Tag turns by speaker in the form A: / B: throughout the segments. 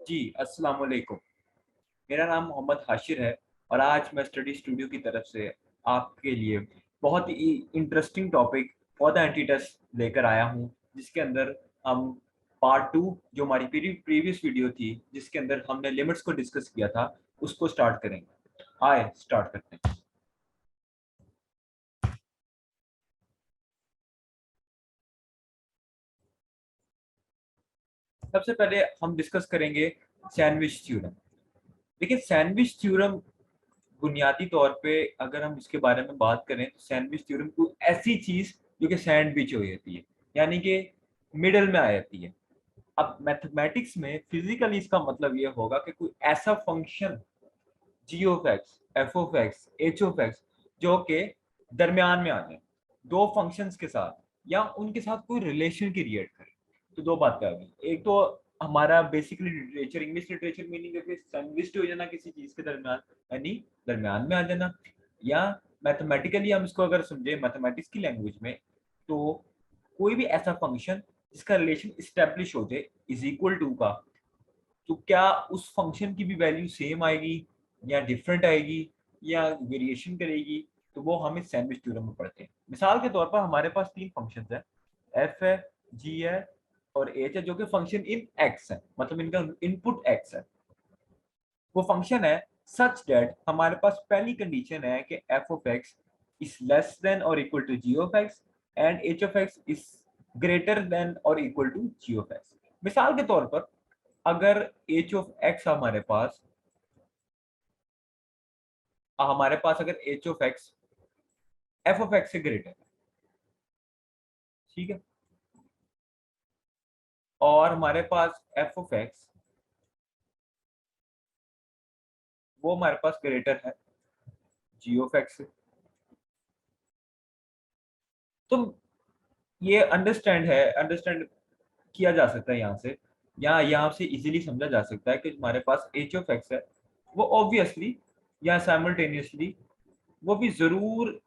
A: जी, अस्सलाम वालेकुम। मेरा नाम मोहम्मद हाशिर है और आज मैं स्टडी स्टूडियो की तरफ से आपके लिए बहुत ही इंटरेस्टिंग टॉपिक फॉर द एंटीटेस्ट लेकर आया हूँ, जिसके अंदर हम पार्ट 2 जो हमारी प्रीवियस वीडियो थी, जिसके अंदर हमने लिमिट्स को डिस्कस किया था, उसको स्टार्ट करेंगे। आए स्टार्ट करते हैं। सबसे पहले हम डिस्कस करेंगे सैंडविच थ्योरम। देखिए, सैंडविच थ्योरम बुनियादी तौर पे अगर हम इसके बारे में बात करें तो सैंडविच थ्योरम कोई ऐसी चीज जो कि सैंडविच हो जाती है, यानी कि मिडल में आ जाती है। अब मैथमेटिक्स में फिजिकली इसका मतलब ये होगा कि कोई ऐसा function g of x, F of x, h of x जो कि दरमियान में आ जाए दो फंक्शंस के साथ, या उनके साथ कोई रिलेशन क्रिएट करे। तो दो बातें आ गई। एक तो हमारा basically literature, English literature meaning है कि सैंडविच हो जाना किसी चीज के दरमियान, यानी दरमियान में आ जाना। या मैथमेटिकली हम इसको अगर समझे मैथमेटिक्स की लैंग्वेज में, तो कोई भी ऐसा फंक्शन जिसका रिलेशन इस्टेब्लिश हो जाए इज इक्वल टू का, तो क्या उस फंक्शन की भी वैल्यू सेम आएगी या डिफरेंट आएगी या वेरिएशन करेगी, तो वो हम इस सैंडविच थ्योरम में पढ़ते हैं। मिसाल के तौर पर हमारे पास तीन फंक्शंस हैं, एफ है, जी है और एच है, जो कि फंक्शन इन एक्स है, मतलब इनका इनपुट एक्स है। वो फंक्शन है सच दैट हमारे पास पहली कंडीशन है कि F of X is less than or equal to G of X and H of X is greater than or equal to G of X. मिसाल के तौर पर अगर एच ऑफ एक्स हमारे पास अगर h of x F of x से greater है, ठीक है, और हमारे पास एफ ऑफ एक्स वो हमारे पास ग्रेटर है जी ऑफ एक्स से, तो ये अंडरस्टैंड किया जा सकता है यहाँ से, या यहाँ से इजीली समझा जा सकता है कि हमारे पास एच ऑफ एक्स है, वो ऑब्वियसली या साइमल्टेनियसली वो भी जरूर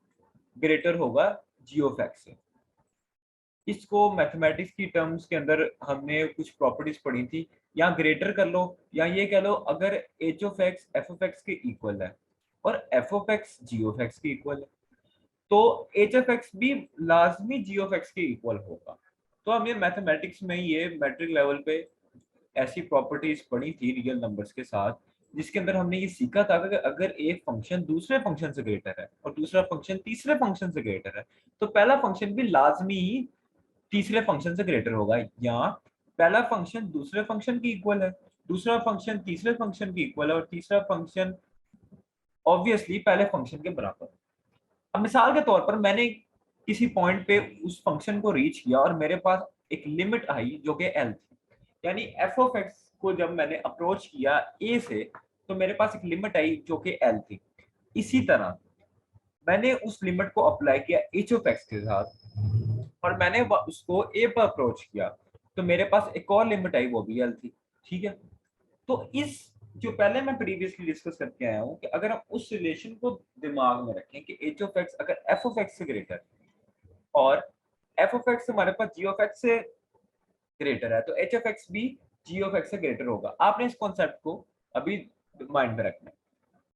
A: ग्रेटर होगा जी ऑफ एक्स से। इसको मैथमेटिक्स की टर्म्स के अंदर हमने कुछ प्रॉपर्टीज पढ़ी थी, या ग्रेटर कर लो या ये कह लो, अगर h of x F of x के इक्वल है और f of x ji of x के इक्वल है, तो एच ऑफ एक्स भी लाजमी जी ऑफ एक्स के इक्वल होगा। तो हमने मैथमेटिक्स में ये मैट्रिक लेवल पे ऐसी प्रॉपर्टीज पढ़ी थी रियल नंबर्स के साथ, जिसके अंदर हमने ये सीखा था कि अगर एक फंक्शन दूसरे फंक्शन से ग्रेटर है और दूसरा फंक्शन तीसरे फंक्शन से ग्रेटर है, तो पहला फंक्शन भी लाजमी तीसरे फंक्शन से ग्रेटर होगा, या पहला फंक्शन दूसरे फंक्शन की इक्वल है, दूसरा फंक्शन तीसरे फंक्शन की इक्वल है और तीसरा फंक्शन ऑब्वियसली पहले फंक्शन के बराबर। अब मिसाल के तौर पर मैंने किसी पॉइंट पे उस फंक्शन को रीच किया और मेरे पास एक लिमिट आई जो कि एल थी, यानी एफ ऑफ एक्स को जब मैंने अप्रोच किया ए से, तो मेरे पास एक लिमिट आई जो कि एल थी। इसी तरह मैंने उस लिमिट को अप्लाई किया एच ऑफ एक्स के साथ और मैंने उसको ए पर अप्रोच किया, तो मेरे पास एक और लिमिट आई, वो भी एल थी। ठीक है, तो इस जो पहले मैं प्रीवियसली डिस्कस करके आया हूँ कि अगर हम उस रिलेशन को दिमाग में रखें कि एच ऑफ एक्स अगर एफ ऑफ एक्स से ग्रेटर और एफ ऑफ एक्स हमारे पास जी ऑफ एक्स से ग्रेटर है, तो एच ऑफ एक्स भी जी ऑफ एक्स से ग्रेटर होगा। आपने इस कॉन्सेप्ट को अभी माइंड में रखना है।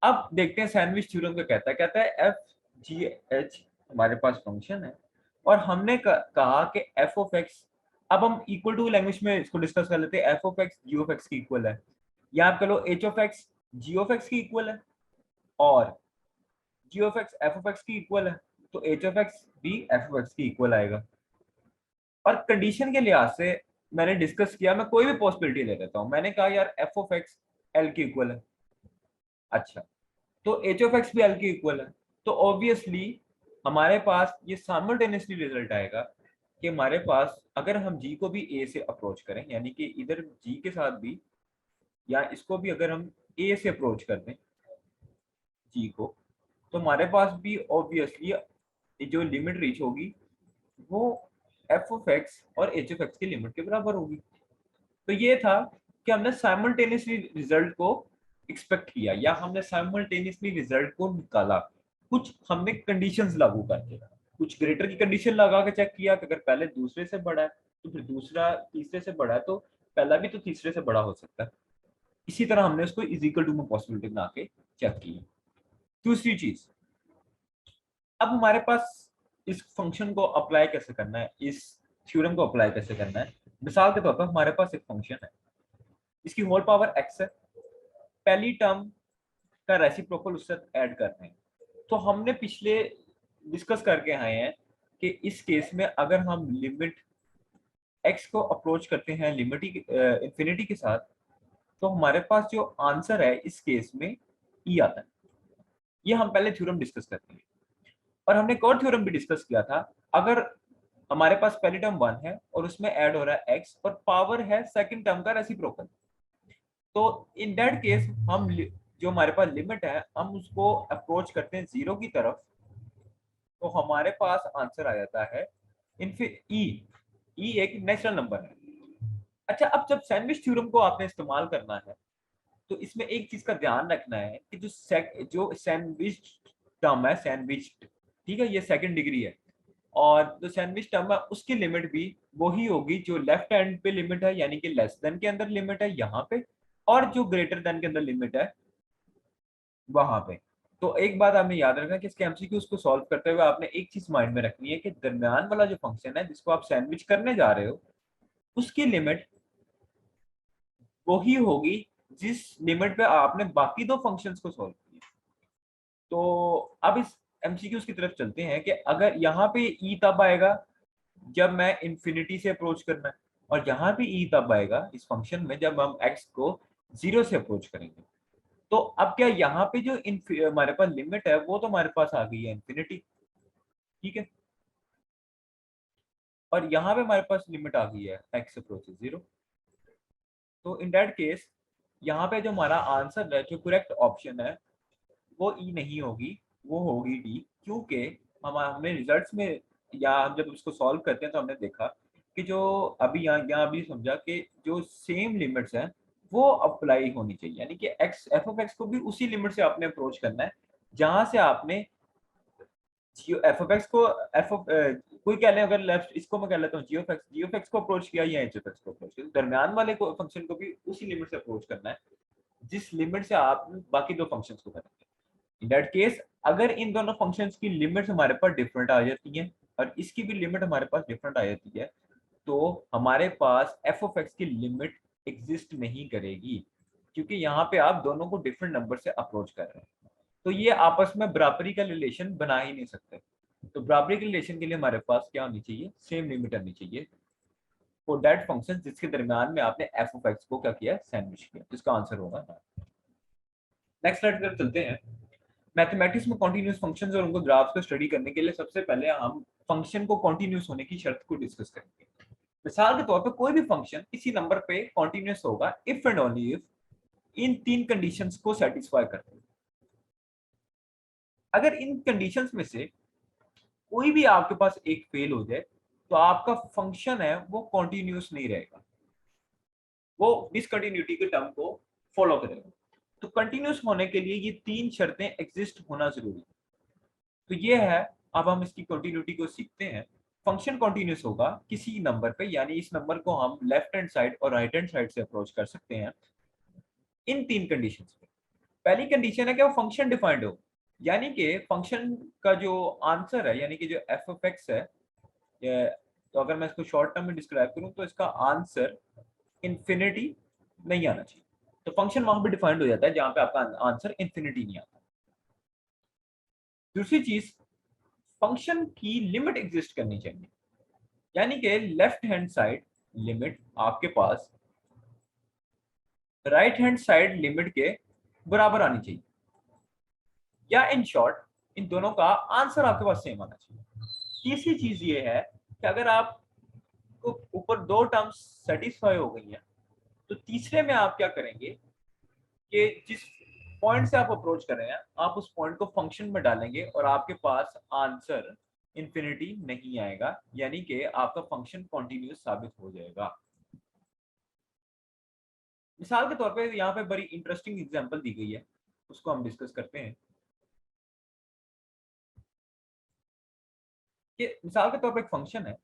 A: अब देखते हैं सैंडविच थ्योरम क्या कहता है एफ जी एच हमारे पास फंक्शन है और हमने कहा कि एफ ऑफ एक्स, अब हम इक्वल टू लैंग्वेज में इसको डिस्कस कर लेते हैं, F of x ji of X की इक्वल है, या आप कह लो H of x ji of X की इक्वल है और G of x F of X की इक्वल है, तो एच ऑफ एक्स भी एफ ऑफ एक्स की इक्वल आएगा। और कंडीशन के लिहाज से मैंने डिस्कस किया, मैं कोई भी पॉसिबिलिटी ले लेता हूँ। मैंने कहा यार एफ ऑफ एक्स एल की इक्वल है, अच्छा, तो एच ऑफ एक्स भी एल की इक्वल है, तो ऑब्वियसली हमारे पास ये साइमल्टेनियसली रिजल्ट आएगा कि हमारे पास अगर हम जी को भी ए से अप्रोच करें, यानी कि इधर जी के साथ भी या इसको भी अगर हम ए से अप्रोच कर दें जी को, तो हमारे पास भी ऑब्वियसली जो लिमिट रीच होगी वो एफ ऑफ एक्स और एच ऑफ एक्स की लिमिट के बराबर होगी। तो ये था कि हमने साइमल्टेनियसली रिजल्ट को एक्सपेक्ट किया या हमने साइमल्टेनियसली रिजल्ट को निकाला, कुछ हमने कंडीशंस लागू करके, कुछ ग्रेटर की कंडीशन लगा के चेक किया कि अगर पहले दूसरे से बड़ा है तो फिर दूसरा तीसरे से बड़ा है, तो पहला भी तो तीसरे से बड़ा हो सकता है। इसी तरह हमने उसको इज इक्वल टू में पॉसिबिलिटी बना के चेक की। दूसरी चीज, अब हमारे पास इस फंक्शन को अप्लाई कैसे करना है, इस थ्योरम को अप्लाई कैसे करना है। मिसाल के तौर पर हमारे पास एक फंक्शन है, इसकी होल पावर x है, पहली टर्म का रेसिप्रोकल उससे ऐड करते हैं। तो हमने पिछले डिस्कस करके आए हैं कि इस केस में अगर हम लिमिट x को अप्रोच करते हैं लिमिट इंफिनिटी के साथ, तो हमारे पास जो आंसर है इस केस में ई आता है। ये हम पहले थ्योरम डिस्कस करते हैं। और हमने एक और थ्योरम भी डिस्कस किया था, अगर हमारे पास पहली टर्म 1 है और उसमें ऐड हो रहा है x और पावर है सेकंड टर्म का रेसिप्रोकल, तो इन दैट केस हम जो हमारे पास लिमिट है हम उसको अप्रोच करते हैं जीरो की तरफ, तो हमारे पास आंसर आ जाता है ई। ई एक नेचुरल नंबर है। अच्छा, अब जब सैंडविच थ्योरम को आपने इस्तेमाल करना है, तो इसमें एक चीज का ध्यान रखना है कि जो सैंडविच टर्म है, सैंडविच, ठीक है, ये सेकंड डिग्री है, और जो सैंडविच टर्म है उसकी लिमिट भी वही होगी जो लेफ्ट हैंड पे लिमिट है, यानी कि लेस देन के अंदर लिमिट है यहाँ पे, और जो ग्रेटर देन के अंदर लिमिट है वहां पे। तो एक बात आपने याद रखना कि इसके एमसीक्यूज को सॉल्व करते हुए आपने एक चीज माइंड में रखनी है कि दरमियान वाला जो फंक्शन है जिसको आप सैंडविच करने जा रहे हो, उसकी लिमिट वही होगी जिस लिमिट पे आपने बाकी दो फंक्शंस को सॉल्व किया। तो अब इस एमसीक्यूज की तरफ चलते हैं कि अगर यहाँ पे ई तब आएगा जब मैं इंफिनिटी से अप्रोच करना है, और यहाँ पे ई तब आएगा इस फंक्शन में जब हम एक्स को जीरो से अप्रोच करेंगे। तो अब क्या यहाँ पे जो हमारे पास लिमिट है वो तो हमारे पास आ गई है इंफिनिटी, ठीक है, और यहाँ पे हमारे पास लिमिट आ गई है एक्स अप्रोच जीरो। तो इन दैट केस यहाँ पे जो हमारा आंसर है, जो करेक्ट ऑप्शन है, वो ई नहीं होगी, वो होगी डी, क्योंकि हमने रिजल्ट्स में या हम जब उसको सॉल्व करते हैं तो हमने देखा कि जो अभी यहाँ अभी समझा कि जो सेम लिमिट्स हैं वो अप्लाई होनी चाहिए, यानी कि एक्स एफ ऑफ एक्स को भी उसी लिमिट से आपने अप्रोच करना है जहां से आपने एफ ऑफ एक्स को एफ ऑफ कोई कह ले, अगर लेफ्ट इसको मैं कह लेता हूँ जी ऑफ एक्स को अप्रोच किया या एच ऑफ एक्स को अप्रोच किया, तो दरमियान वाले को फंक्शन को भी उसी लिमिट से अप्रोच करना है जिस लिमिट से आप बाकी दो फंक्शंस को करेंगे। इन दैट केस अगर इन दोनों फंक्शंस की लिमिट्स हमारे पास डिफरेंट आ जाती हैं और इसकी भी लिमिट हमारे पास डिफरेंट आ जाती है, तो हमारे पास एफ ऑफ एक्स की लिमिट एग्जिस्ट नहीं करेगी, क्योंकि यहाँ पे आप दोनों को डिफरेंट नंबर से अप्रोच कर रहे हैं। तो ये आपस में बराबरी का रिलेशन बना ही नहीं सकते। तो बराबरी के रिलेशन के लिए हमारे पास क्या होनी चाहिए, सेम लिमिट आनी चाहिए फॉर दैट फंक्शन जिसके दरमियान में आपने एफ ऑफ एक्स को क्या किया, सैंडविच किया, जिसका आंसर होगा। नेक्स्ट स्लाइड पर चलते हैं। मैथमेटिक्स में कॉन्टिन्यूस फंक्शंस और उनको ग्राफ्स को स्टडी करने के लिए सबसे पहले हम फंक्शन को कॉन्टिन्यूस होने की शर्त को डिस्कस करेंगे। मिसाल के तौर पर कोई भी फंक्शन इसी नंबर पे कॉन्टिन्यूस होगा if and only if in तीन कंडीशंस को सेटिस्फाई करते हैं। अगर इन कंडीशंस में से कोई भी आपके पास एक फेल हो जाए, तो आपका फंक्शन है वो कॉन्टिन्यूस नहीं रहेगा, वो डिसकंटिन्यूटी के टर्म को फॉलो करेगा। तो कंटिन्यूस होने के लिए ये तीन शर्तें एग्जिस्ट होना जरूरी है। तो ये है, अब हम इसकी कंटिन्यूटी को सीखते हैं। फंक्शन कंटिन्यूस होगा किसी नंबर पे, यानी इस नंबर को हम लेफ्ट हैंड साइड और राइट हैंड साइड से अप्रोच कर सकते हैं इन तीन कंडीशंस पे। पहली कंडीशन है कि वो फंक्शन डिफाइंड हो, यानी कि फंक्शन का जो आंसर है, यानी कि जो एफ ऑफ एक्स है, तो अगर मैं इसको शॉर्ट टर्म में डिस्क्राइब करूं तो इसका आंसर इंफिनिटी नहीं आना चाहिए। तो फंक्शन वहां पे डिफाइंड हो जाता है जहां पे आपका आंसर इंफिनिटी नहीं आता। दूसरी चीज, फंक्शन की लिमिट एग्जिस्ट करनी चाहिए, यानी कि लेफ्ट हैंड साइड लिमिट आपके पास राइट हैंड साइड लिमिट के बराबर आनी चाहिए, या इन शॉर्ट इन दोनों का आंसर आपके पास सेम आना चाहिए। तीसरी चीज ये है कि अगर आप ऊपर दो टर्म्स सेटिस्फाई हो गई हैं, तो तीसरे में आप क्या करेंगे कि जिस पॉइंट से आप अप्रोच कर रहे हैं आप उस पॉइंट को फंक्शन में डालेंगे और आपके पास आंसर इंफिनिटी नहीं आएगा, यानी कि आपका फंक्शन कॉन्टिन्यूस साबित हो जाएगा। मिसाल के तौर पे यहाँ पे बड़ी इंटरेस्टिंग एग्जांपल दी गई है, उसको हम डिस्कस करते हैं कि मिसाल के तौर पे एक फंक्शन है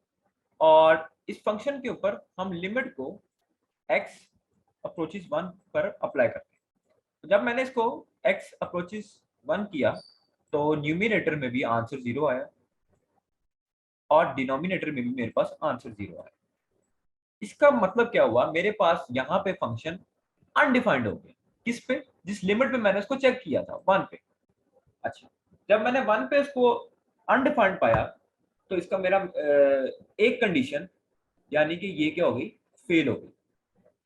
A: और इस फंक्शन के ऊपर हम लिमिट को x अप्रोचेस 1 पर अप्लाई करते हैं। तो जब मैंने इसको x अप्रोचेस 1 किया तो न्यूमिनेटर में भी आंसर 0 आया और डिनोमिनेटर में भी मेरे पास आंसर 0 आया। इसका मतलब क्या हुआ, मेरे पास यहाँ पे फंक्शन अनडिफाइंड हो गया। किस पे? जिस लिमिट पे मैंने उसको चेक किया था 1 पे। अच्छा, जब मैंने 1 पे इसको अनडिफाइंड पाया तो इसका मेरा एक कंडीशन यानी कि ये क्या हो गई, फेल हो गई।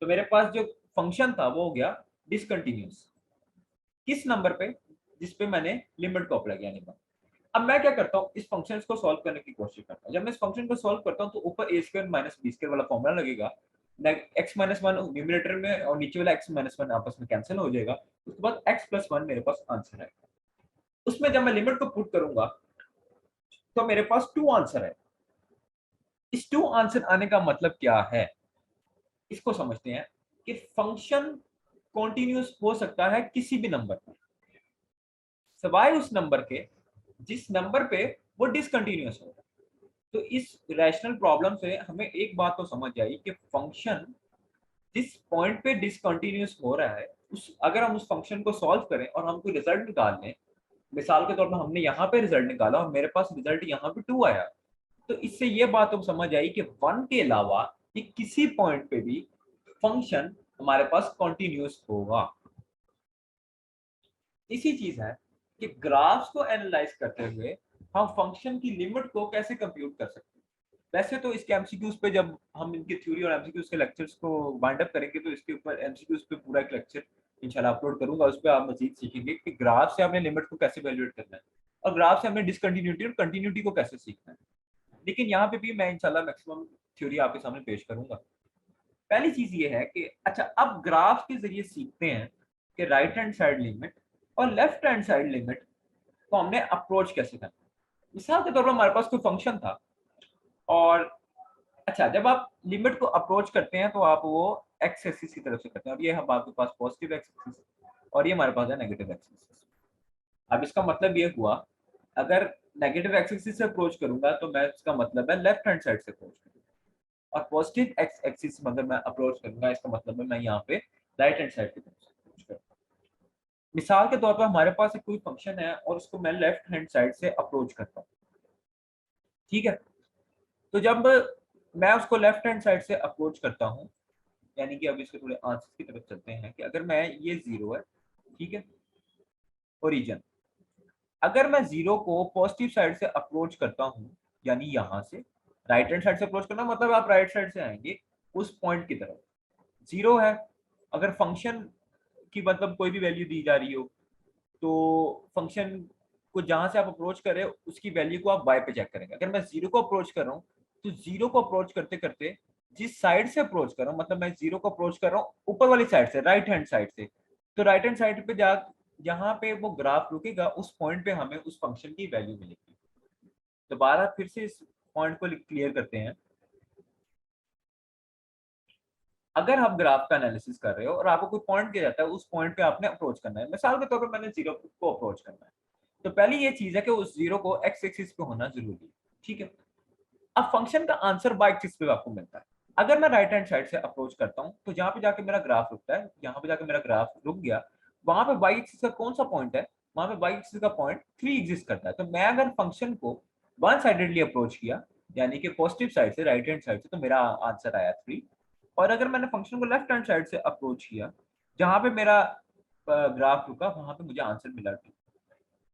A: तो मेरे पास जो फंक्शन था वो हो गया डिसकंटिन्यूअस। किस नंबर पे? जिस पे मैंने लिमिट को अप्लाई किया नहीं। अब मैं क्या करता हूँ, इस फंक्शन को सॉल्व करने की कोशिश करता हूँ। जब मैं इस फंक्शन को सॉल्व करता हूँ तो ऊपर ए स्क्वायर माइनस बी स्क्वायर वाला फॉर्मूला लगेगा, एक्स माइनस वन न्यूमिनेटर में और नीचे वाला एक्स माइनस वन आपस में कैंसिल हो जाएगा। उसके बाद एक्स प्लस वन मेरे पास आंसर है। उसमें जब मैं लिमिट को पुट करूंगा तो मेरे पास 2 आंसर है। इस 2 आंसर आने का मतलब क्या है, इसको समझते हैं कि फंक्शन कॉन्टिन्यूस हो सकता है किसी भी नंबर पर, सिवाय उस नंबर के जिस नंबर पे वो डिसकंटिन्यूअस हो। तो इस रैशनल प्रॉब्लम से हमें एक बात तो समझ आई कि फंक्शन जिस पॉइंट पे डिसकंटिन्यूअस हो रहा है, उस अगर हम उस फंक्शन को सॉल्व करें और हम कोई रिजल्ट निकाल लें, मिसाल के तौर पर हमने यहाँ पे रिजल्ट निकाला और मेरे पास रिजल्ट यहाँ पे 2 आया, तो इससे ये बात तो समझ आई कि 1 के अलावा ये किसी पॉइंट पे भी फंक्शन हमारे पास कॉन्टिन्यूअस होगा। इसी चीज है कि ग्राफ्स को एनालाइज करते हुए हम फंक्शन की लिमिट को कैसे कंप्यूट कर सकते हैं। वैसे तो इसके एमसीक्यूज पे जब हम इनकी थ्योरी और एमसीक्यूज के लेक्चर्स को वाइंड अप करेंगे तो इसके ऊपर एमसीक्यूज पे पूरा एक लेक्चर इंशाल्लाह अपलोड करूंगा। उस पर आप मजीद सीखेंगे कि ग्राफ से आपने लिमिट को कैसे वैल्यूएट करना है और ग्राफ से हमने डिसकंटिन्यूटी और कंटिन्यूटी को कैसे सीखना है। लेकिन यहाँ पे भी मैं इंशाल्लाह मैक्सिमम थ्योरी आपके सामने पेश करूंगा। पहली चीज ये है कि अच्छा, अब ग्राफ के जरिए सीखते हैं कि राइट हैंड साइड लिमिट और लेफ्ट हैंड साइड लिमिट को हमने अप्रोच कैसे करना है। मिसाल के तौर पर हमारे पास कोई फंक्शन था और अच्छा, जब आप लिमिट को अप्रोच करते हैं तो आप वो एक्स एक्सिस की तरफ से करते हैं और ये हम आपके पास पॉजिटिव एक्स एक्सिस और ये हमारे पास है नेगेटिव एक्स एक्सिस। अब इसका मतलब ये हुआ, अगर नेगेटिव एक्स एक्सिस से अप्रोच करूंगा तो मैं इसका मतलब है लेफ्ट हैंड साइड से अप्रोच करूंगा और पॉजिटिव एक्स एक्सिस मतलब मैं अप्रोच करूंगा, इसका मतलब है मैं यहाँ पे राइट हैंड साइड की तरफ से अप्रोच करूंगा। मिसाल के तौर पर हमारे पास एक कोई फंक्शन है और उसको मैं लेफ्ट हैंड साइड से अप्रोच करता हूँ, ठीक है। तो जब मैं उसको लेफ्ट हैंड साइड से अप्रोच करता हूँ, यानी कि अब इसके थोड़े आंसर की तरफ चलते हैं कि अगर मैं ये 0 है, ठीक है, ओरिजिन, अगर मैं 0 को पॉजिटिव साइड से अप्रोच करता हूँ, यानी यहाँ से राइट हैंड साइड से अप्रोच करना मतलब आप राइट साइड से आएंगे उस पॉइंट की तरफ। 0 है, अगर फंक्शन की मतलब कोई भी वैल्यू दी जा रही हो तो फंक्शन को जहां से आप अप्रोच कर रहे हो उसकी वैल्यू को आप बाय पे चेक करेंगे। अगर मैं 0 को अप्रोच कर रहा हूँ तो 0 को अप्रोच करते करते जिस साइड से अप्रोच कर रहा हूँ, मतलब मैं 0 को अप्रोच कर रहा हूँ ऊपर वाली साइड से, राइट हैंड साइड से, तो राइट हैंड साइड पे जा जहां पे वो ग्राफ रुकेगा उस पॉइंट पे हमें उस फंक्शन की वैल्यू मिलेगी। दोबारा फिर से इस पॉइंट को क्लियर करते हैं। अगर आप ग्राफ का एनालिसिस कर रहे हो और आपको कोई पॉइंट दिया जाता है, उस पॉइंट पे आपने अप्रोच करना है। मिसाल के तौर पर मैंने 0 को अप्रोच करना है, तो पहली ये चीज है कि उस 0 को एक्स एक्सिस पे होना जरूरी है, ठीक है। अब फंक्शन का आंसर बाय एक्सिस पे आपको मिलता है। अगर मैं राइट हैंड साइड से अप्रोच करता हूं तो जहां पे जाके मेरा ग्राफ रुकता है, यहाँ पे जाके मेरा ग्राफ रुक गया, वहां पे बाई एक्सिस का कौन सा पॉइंट है, वहां पे बाई एक्सिस का पॉइंट 3 एग्जिस्ट करता है। तो मैं अगर फंक्शन को वन साइडेडली अप्रोच किया, यानी कि पॉजिटिव साइड से, राइट हैंड साइड से, तो मेरा आंसर आया 3। और अगर मैंने फंक्शन को लेफ्ट हैंड साइड से अप्रोच किया, जहां पे मेरा ग्राफ रुका, वहां पे मुझे आंसर मिला 2।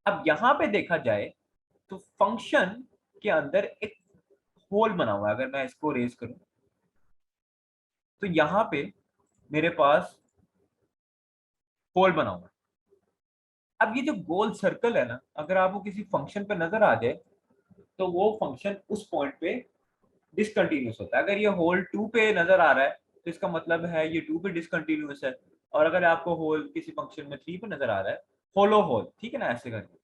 A: अब यहाँ पे देखा जाए तो फंक्शन के अंदर एक होल बना हुआ है। अगर मैं इसको रेज करूं तो यहाँ पे मेरे पास होल बना हुआ है। अब ये जो गोल सर्कल है ना, अगर आपको किसी फंक्शन पे नजर आ जाए तो वो फंक्शन उस पॉइंट पे डिसकंटिन्यूअस होता है। अगर ये होल 2 पे नजर आ रहा है तो इसका मतलब है ये 2 पे डिसकंटिन्यूअस है। और अगर आपको होल किसी फंक्शन में 3 पे नजर आ रहा है, होलो होल, ठीक है ना, ऐसे करके,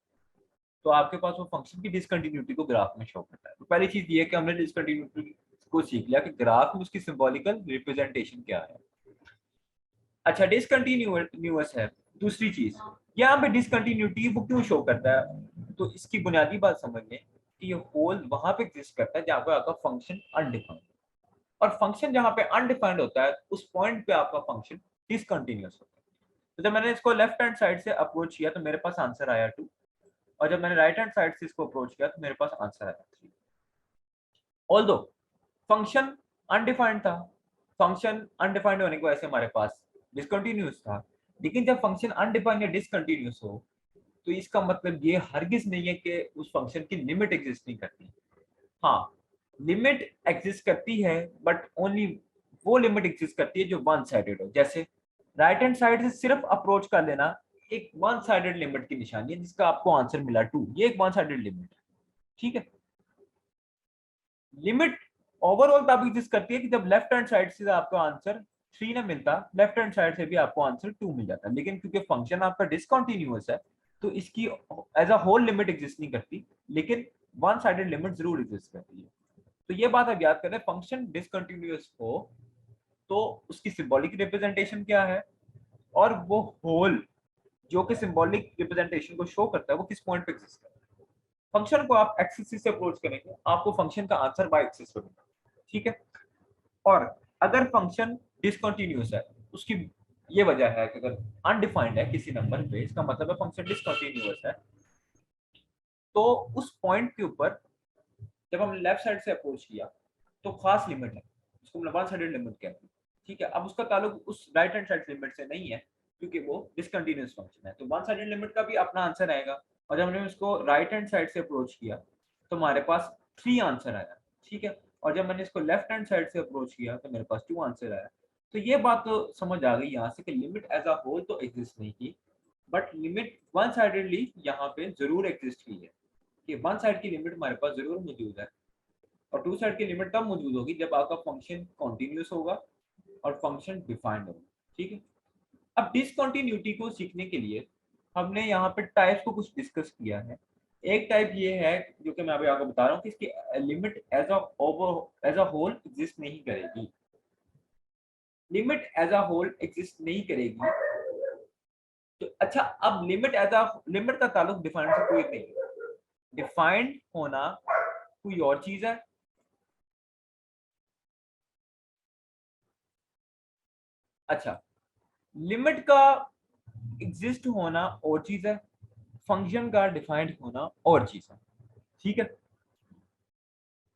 A: तो आपके पास वो फंक्शन की डिसकंटिन्यूटी को ग्राफ में शो करता है। तो पहली चीज ये है कि हमने डिसकंटिन्यूटी को सीख लिया कि ग्राफ में उसकी सिंबॉलिकल रिप्रेजेंटेशन क्या है। अच्छा, डिसकंटिन्यूअस है। दूसरी चीज, यहाँ पे डिसकंटिन्यूटी वो क्यों शो करता है, तो इसकी बुनियादी बात समझ लें कि ये होल वहां पे एग्जिस्ट करता है जहाँ पे आपका फंक्शन अनडिफाइंड। और फंक्शन जहां पे अनडिफाइंड होता है उस पॉइंट पे आपका फंक्शन डिसकंटिन्यूअस होता है। तो जब मैंने इसको लेफ्ट हैंड साइड से अप्रोच किया तो मेरे पास आंसर आया 2, और जब मैंने राइट हैंड साइड से इसको अप्रोच किया तो मेरे पास आंसर आया 3। ऑल्दो फंक्शन अनडिफाइंड था, फंक्शन अनडिफाइंड होने की वजह से हमारे पास डिसकंटिन्यूअस था, लेकिन जब फंक्शन अनडिफाइंड या डिसकंटिन्यूअस हो तो इसका मतलब ये हरगिज नहीं है कि उस फंक्शन की लिमिट एग्जिस्ट नहीं करती। हाँ, लिमिट एग्जिस्ट करती है, बट ओनली वो लिमिट एग्जिस्ट करती है जो वन साइडेड हो। जैसे राइट हैंड साइड से सिर्फ अप्रोच कर लेना एक वन साइडेड लिमिट की निशानी है, जिसका आपको आंसर मिला 2, ये एक वन साइडेड लिमिट है। ठीक है, लिमिट ओवरऑल तब एग्जिस्ट करती है कि जब लेफ्ट हैंड साइड से आपको आंसर 3 ना मिलता, लेफ्ट हैंड साइड से भी आपको आंसर 2 मिल जाता, लेकिन क्योंकि फंक्शन आपका डिसकंटिन्यूअस है तो इसकी as a whole limit exist नहीं करती, लेकिन वन साइडेड लिमिट जरूर एग्जिस्ट करती है। तो ये बात आप याद करें, फंक्शन डिसकंटिन्यूअस हो तो उसकी सिंबॉलिक रिप्रेजेंटेशन क्या है, और वो होल जो कि सिंबॉलिक रिप्रेजेंटेशन को शो करता है वो किस पॉइंट पे एग्जिस्ट करता है। फंक्शन को आप एक्स एक्सिस से अप्रोच करेंगे, आपको फंक्शन का आंसर वाई एक्सिस पे मिलेगा। ठीक है, और अगर फंक्शन डिसकंटिन्यूअस है, उसकी ये वजह है कि अगर अनडिफाइंड है किसी नंबर पे, इसका मतलब है फंक्शन डिसकंटिन्यूअस है। तो उस पॉइंट के ऊपर जब हमने लेफ्ट साइड से अप्रोच किया तो खास लिमिट है, उसको हम वन साइडेड लिमिट कहते हैं। ठीक है, अब उसका ताल्लुक उस राइट हैंड साइड लिमिट से नहीं है क्योंकि वो डिसकंटिन्यूअस फंक्शन है, तो वन साइडेड लिमिट का भी अपना आंसर आएगा। और जब हमने उसको राइट हैंड साइड से अप्रोच किया तो हमारे पास 3 आंसर आया। ठीक है, और जब मैंने इसको लेफ्ट हैंड साइड से अप्रोच किया तो मेरे पास 2 आंसर आया। तो ये बात तो समझ आ गई यहाँ से कि लिमिट एज अ होल तो एग्जिस्ट नहीं की, बट लिमिट वन साइडेडली यहाँ पे जरूर एग्जिस्ट की है, कि वन साइड की लिमिट हमारे पास जरूर मौजूद है, और टू साइड की लिमिट तब मौजूद होगी जब आपका फंक्शन कॉन्टिन्यूस होगा और फंक्शन डिफाइंड होगा। ठीक है, अब डिसकंटिन्यूटी को सीखने के लिए हमने यहाँ पे टाइप्स को कुछ डिस्कस किया है। एक टाइप ये है जो कि मैं अभी आपको बता रहा हूँ कि इसकी limit as a whole exist नहीं करेगी, limit as a whole exist नहीं करेगी। तो अच्छा, अब लिमिट का ताल्लुक डिफाइंड से कोई नहीं है, डिफाइंड होना कोई और चीज है। अच्छा, लिमिट का एग्जिस्ट होना और चीज है, फंक्शन का डिफाइंड होना और चीज है। ठीक है,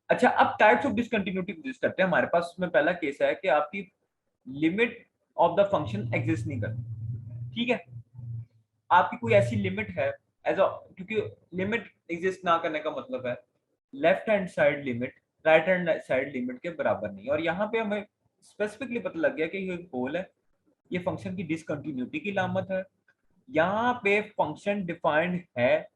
A: अच्छा अब टाइप्स ऑफ डिसकंटिन्यूटी एग्जिस्ट करते हैं हमारे पास। उसमें पहला केस है कि आपकी limit of the function exist नहीं करती। ठीक है, आपकी कोई ऐसी लिमिट है एज अ, क्योंकि लिमिट एग्जिस्ट ना करने का मतलब है left hand side limit right hand side limit के बराबर नहीं, और यहाँ पे हमें स्पेसिफिकली पता लग गया कि ये होल है, ये फंक्शन की डिसकंटिन्यूटी की लामत है। यहाँ पे फंक्शन डिफाइंड है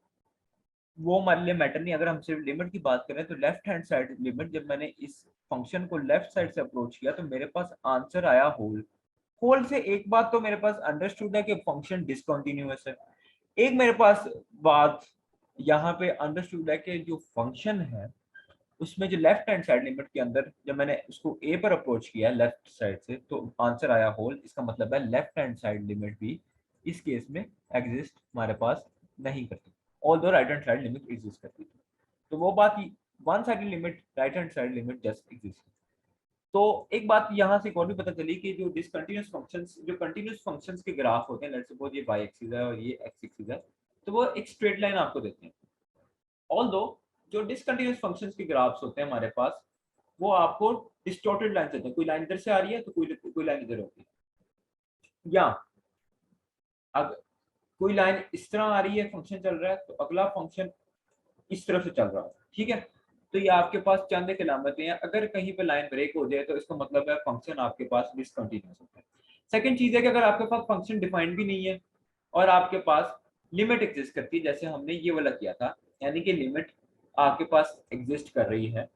A: वो हमारे लिए मैटर नहीं। अगर हम सिर्फ लिमिट की बात करें तो लेफ्ट हैंड साइड लिमिट, जब मैंने इस फंक्शन को लेफ्ट साइड से अप्रोच किया तो मेरे पास आंसर आया होल। होल से एक बात तो मेरे पास अंडरस्टूड है कि फंक्शन डिसकंटिन्यूअस है, एक मेरे पास बात यहाँ पे अंडरस्टूड है कि जो फंक्शन है उसमें जो लेफ्ट हैंड साइड लिमिट के अंदर जब मैंने उसको ए पर अप्रोच किया लेफ्ट साइड से तो आंसर आया होल। इसका मतलब है लेफ्ट हैंड साइड लिमिट भी इस केस में एग्जिस्ट हमारे पास नहीं करती, although right hand side limit exist करती थी। तो वो बात one side limit right hand side limit just exist. तो एक बात यहाँ से एक और भी पता चली कि जो डिसकंटिन्यूअस फंक्शंस, जो कंटिन्यूअस फंक्शंस के ग्राफ होते हैं, लेट्स सपोज ये y एक्सिस है और ये x एक्सिस है, तो वो एक स्ट्रेट लाइन आपको देते हैं। ऑल्दो जो डिसकंटिन्यूअस फंक्शंस के ग्राफ्स होते हैं हमारे पास वो आपको डिस्टॉर्टेड लाइन देते हैं, कोई लाइन इधर से आ रही है तो कोई लाइन इधर होगी, या अगर कोई लाइन इस तरह आ रही है फंक्शन चल रहा है तो अगला फंक्शन इस तरफ से चल रहा है। ठीक है, तो ये आपके पास चंद एक अलामतें हैं, अगर कहीं पे लाइन ब्रेक हो जाए तो इसका मतलब है फंक्शन आपके पास डिसकंटिन्यूअस होता है। सेकंड चीज है कि अगर आपके पास फंक्शन डिफाइंड भी नहीं है और आपके पास लिमिट एग्जिस्ट करती है, जैसे हमने ये वाला किया था, यानी कि लिमिट आपके पास एग्जिस्ट कर रही है,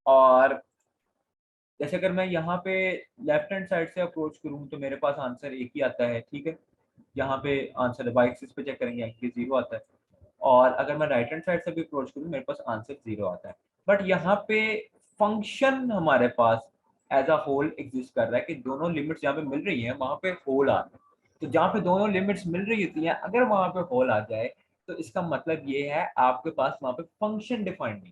A: और जैसे अगर मैं यहाँ पे लेफ्ट हैंड साइड से अप्रोच करूँ तो मेरे पास आंसर एक ही आता है। ठीक है, यहाँ पे आंसर वाई एक्सिस पे चेक करेंगे एक्चुअली 0 आता है, और अगर मैं राइट हैंड साइड से भी अप्रोच करूँ मेरे पास आंसर 0 आता है। बट यहाँ पे फंक्शन हमारे पास एज अ होल एग्जिस्ट कर रहा है कि दोनों लिमिट्स जहाँ पे मिल रही हैं वहाँ पे होल आ रहा है। तो जहाँ पे दोनों लिमिट्स मिल रही होती हैं अगर वहाँ पे होल आ जाए तो इसका मतलब ये है आपके पास वहाँ पे फंक्शन डिफाइंड नहीं,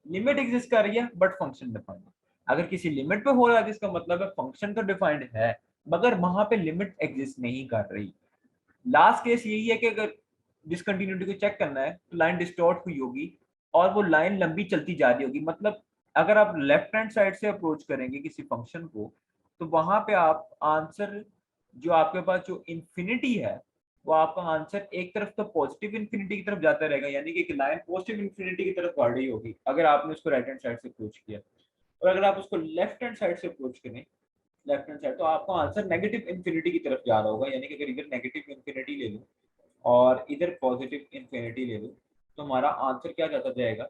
A: लिमिट एग्जिस्ट कर रही है बट फंक्शन डिफाइंड। अगर किसी लिमिट पे हो रहा है जिसका मतलब है फंक्शन तो डिफाइंड है मगर वहां पे लिमिट एग्जिस्ट नहीं कर रही। लास्ट केस यही है कि अगर डिसकंटिन्यूटी को चेक करना है तो लाइन डिस्टॉर्ट हुई होगी और वो लाइन लंबी चलती जा रही होगी। मतलब अगर आप लेफ्ट हैंड साइड से अप्रोच करेंगे किसी फंक्शन को तो वहां पे आप आंसर जो आपके पास जो इंफिनिटी है वो आपका आंसर एक तरफ तो पॉजिटिव इंफिनिटी की तरफ जाता रहेगा, यानी कि एक लाइन पॉजिटिव इंफिनिटी की तरफ बढ़ रही होगी अगर आपने उसको राइट हैंड साइड से अप्रोच किया। और अगर आप उसको लेफ्ट हैंड साइड से अप्रोच करें लेफ्ट हैंड साइड तो आपका आंसर नेगेटिव इंफिनिटी की तरफ जा रहा होगा, यानी कि अगर इधर नेगेटिव इंफिनिटी ले लूं और इधर पॉजिटिव इंफिनिटी ले लूं तो हमारा आंसर क्या जाता जाएगा।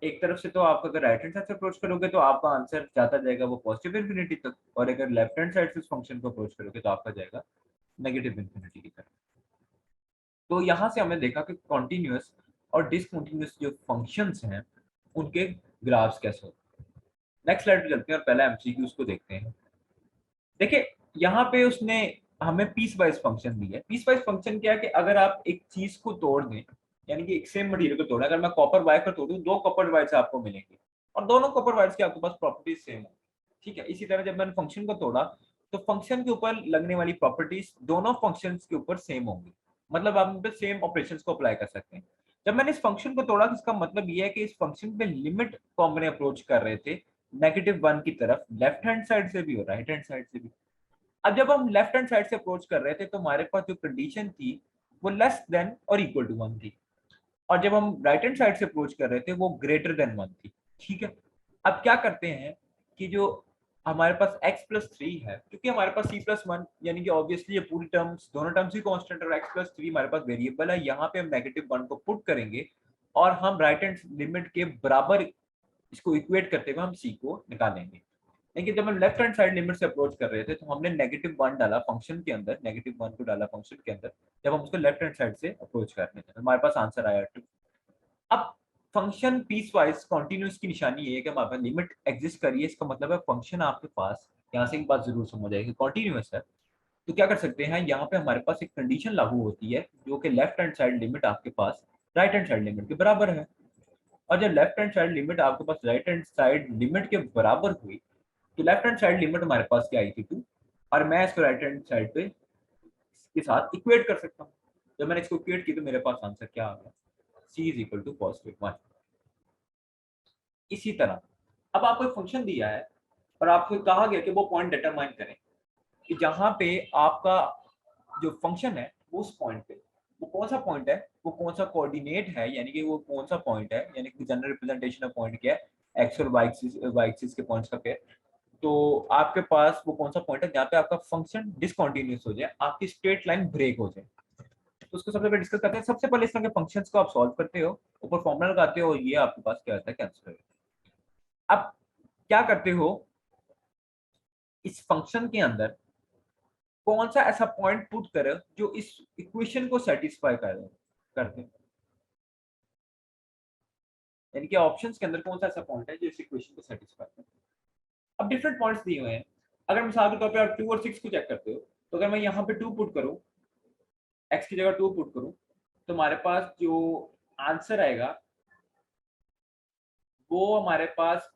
A: एक तरफ से तो आप अगर राइट हैंड साइड से अप्रोच करोगे तो आपका आंसर जाता जाएगा वो पॉजिटिव इंफिनिटी तक, और अगर लेफ्ट हैंड साइड से इस फंक्शन को अप्रोच करोगे तो आपका जाएगा नेगेटिव इंफिनिटी की तरफ। तो यहाँ से हमने देखा कि कॉन्टिन्यूस और डिसकंटिन्यूस जो फंक्शंस हैं उनके ग्राफ्स कैसे होते हैं। नेक्स्ट स्लाइड पे चलते हैं और पहला एमसीक्यूज को देखते हैं। देखिए यहाँ पे उसने हमें पीस वाइज फंक्शन दिया है। पीस वाइज फंक्शन क्या है कि अगर आप एक चीज को तोड़ दें, यानी कि एक सेम मटेरियल को तोड़ें, अगर मैं कॉपर वायर को तोड़ूं दो कॉपर वायर्स आपको मिलेंगे और दोनों कॉपर वायर्स के आपके पास प्रॉपर्टीज सेम है। ठीक है, इसी तरह जब मैंने फंक्शन को तोड़ा तो फंक्शन के ऊपर लगने वाली प्रॉपर्टीज दोनों फंक्शंस के ऊपर सेम होंगी। मतलब आप उन पे सेम ऑपरेशंस को अप्लाई कर सकते हैं। जब मैंने इस फंक्शन को तोड़ा तो इसका मतलब ये है कि इस फंक्शन पे लिमिट को हमने अप्रोच कर रहे थे -1 की तरफ लेफ्ट हैंड साइड से भी और राइट हैंड साइड से भी। अब जब हम लेफ्ट हैंड साइड से अप्रोच कर रहे थे तो हमारे पास जो कंडीशन थी वो less than or equal to 1 थी, और जब हम राइट हैंड साइड से अप्रोच कर रहे थे वो ग्रेटर देन 1 थी। ठीक है, अब क्या करते हैं कि जो हमारे पास x+3 है, क्योंकि हमारे पास c+1 यानी कि ऑब्वियसली ये पूरी टर्म्स दोनों टर्म्स ही कांस्टेंट और x+3 हमारे पास वेरिएबल है, यहाँ पे हम -1 को पुट करेंगे और हम राइट हैंड लिमिट के बराबर इसको इक्वेट करते हुए हम c को निकालेंगे। लेकिन जब हम लेफ्ट हैंड साइड लिमिट से अप्रोच कर रहे थे तो हमने -1 डाला फंक्शन के अंदर, -1 को डाला फंक्शन के अंदर जब हम उसको लेफ्ट हैंड साइड से अप्रोच कर रहे थे तो हमारे पास आंसर आया 2। अब फंक्शन पीस वाइज कॉन्टिन्यूस की निशानी ये है कि हमारे पास लिमिट एग्जिस्ट करिए, इसका मतलब है फंक्शन आपके पास, यहाँ से एक बात जरूर समझ आएगी, कॉन्टिन्यूस है। तो क्या कर सकते हैं, यहाँ पे हमारे पास एक कंडीशन लागू होती है जो कि लेफ्ट हैंड साइड लिमिट आपके पास राइट हैंड साइड लिमिट के बराबर है, और जब लेफ्ट हैंड साइड लिमिट आपके पास राइट हैंड साइड लिमिट के बराबर हुई तो लेफ्ट हैंड साइड लिमिट हमारे पास क्या आई थी 2, और मैं इसको राइट हैंड साइड पे इसके साथ इक्वेट कर सकता हूँ। जब मैंने इसको इक्वेट की तो मेरे पास आंसर क्या आ गया, c इज इक्वल टू +1। इसी तरह अब आपको एक फंक्शन दिया है और आपको कहा गया कि वो पॉइंट डिटरमाइन करें कि जहाँ पे आपका जो फंक्शन है वो उस पॉइंट पे वो कौन सा पॉइंट है, वो कौन सा कोऑर्डिनेट है, यानी कि वो कौन सा पॉइंट है, यानी कि जनरल रिप्रेजेंटेशन ऑफ पॉइंट क्या है, एक्स और वाई एक्सिस के पॉइंट्स का पेयर। तो आपके पास वो कौन सा पॉइंट है जहाँ पे आपका फंक्शन डिसकंटिन्यूअस हो जाए, आपकी स्ट्रेट लाइन ब्रेक हो जाए। तो उसको सबसे पहले डिस्कस करते हैं। सबसे पहले इस तरह के फंक्शंस को आप सॉल्व करते हो, ऊपर फॉर्मूला लगाते हो, ये आपके पास क्या आता है, कैंसिल। अब क्या करते हो, इस फंक्शन के अंदर कौन सा ऐसा पॉइंट पुट करो जो इस इक्वेशन को सेटिस्फाई कर दे, यानी कि ऑप्शंस के अंदर कौन सा ऐसा पॉइंट है जो इस इक्वेशन को सेटिस्फाई करे। अब डिफरेंट पॉइंट्स दिए हुए हैं, अगर मिसाल के तौर पे आप 2 और 6 को चेक करते हो तो अगर मैं यहाँ पे 2 पुट करूँ, x की जगह 2 पुट करूँ तो हमारे पास जो आंसर आएगा वो हमारे पास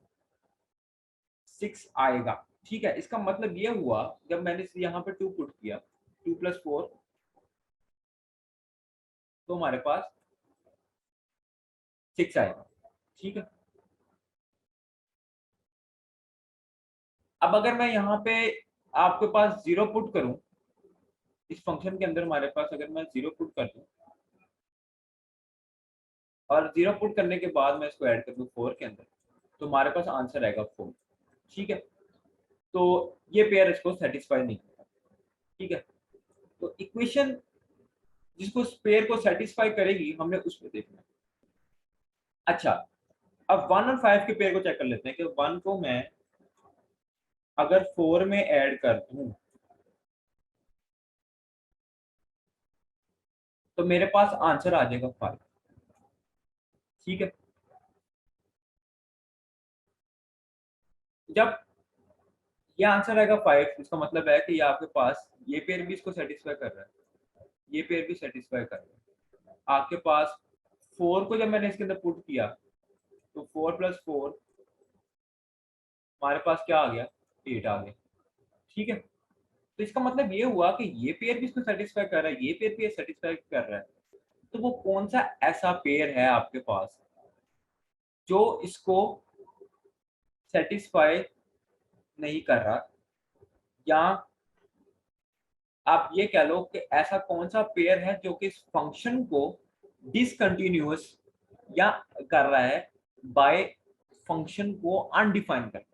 A: 6 आएगा। ठीक है, इसका मतलब ये हुआ जब मैंने यहाँ पे 2 पुट किया 2+4 तो हमारे पास 6 आएगा। ठीक है, अब अगर मैं यहाँ पे आपके पास 0 पुट करूं, इस फंक्शन के अंदर हमारे पास अगर मैं 0 पुट कर दूं और 0 पुट करने के बाद मैं इसको ऐड कर दूं 4 के अंदर तो हमारे पास आंसर आएगा 4। ठीक है, तो ये पेयर इसको सेटिस्फाई नहीं करता। ठीक है, तो इक्वेशन जिसको इस पेयर को सेटिस्फाई करेगी हमने उस पर देखना है। अच्छा, अब 1 और 5 के पेयर को चेक कर लेते हैं कि 1 को मैं अगर 4 में ऐड कर दूं तो मेरे पास आंसर आ जाएगा 5। ठीक है, जब ये आंसर आएगा 5 इसका मतलब है कि ये आपके पास ये पेयर भी इसको सेटिस्फाई कर रहा है, ये पेयर भी सेटिस्फाई कर रहा है। आपके पास 4 को जब मैंने इसके अंदर पुट किया तो 4 + 4 हमारे पास क्या आ गया, 8 आ गया। ठीक है, तो इसका मतलब ये हुआ कि ये पेयर भी इसको सेटिस्फाई कर रहा है, ये पेयर भी सेटिस्फाई कर रहा है। तो वो कौन सा ऐसा पेयर है आपके पास जो इसको सेटिस्फाई नहीं कर रहा, या आप ये कह लो कि ऐसा कौन सा पेयर है जो कि इस फंक्शन को डिसकंटिन्यूअस या कर रहा है बाय फंक्शन को अनडिफाइन कर।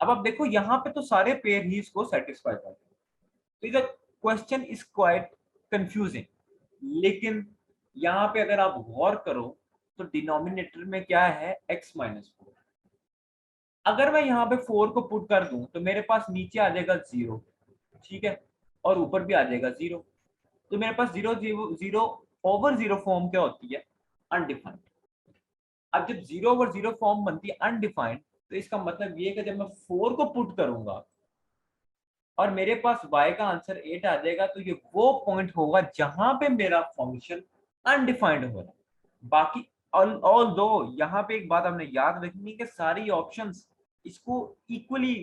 A: अब आप देखो यहाँ पे तो सारे पेयर ही इसको सेटिस्फाई करते हैं, तो इधर क्वेश्चन इज क्वाइट कंफ्यूजिंग। लेकिन यहाँ पे अगर आप गौर करो तो डिनोमिनेटर में क्या है, x माइनस 4। अगर मैं यहाँ पे 4 को पुट कर दूं तो मेरे पास नीचे आ जाएगा 0, ठीक है, और ऊपर भी आ जाएगा 0। तो मेरे पास 0 0 0 ओवर 0 फॉर्म क्या होती है, अनडिफाइंड। अब जब 0 ओवर 0 फॉर्म बनती है अनडिफाइंड, तो इसका मतलब ये है कि जब मैं 4 को पुट करूंगा और मेरे पास y का आंसर 8 आ जाएगा, तो ये वो पॉइंट होगा जहां पे मेरा फंक्शन अनडिफाइंड हो रहा है। बाकी ऑल दो यहाँ पे एक बात हमने याद रखनी है कि सारी ऑप्शंस इसको इक्वली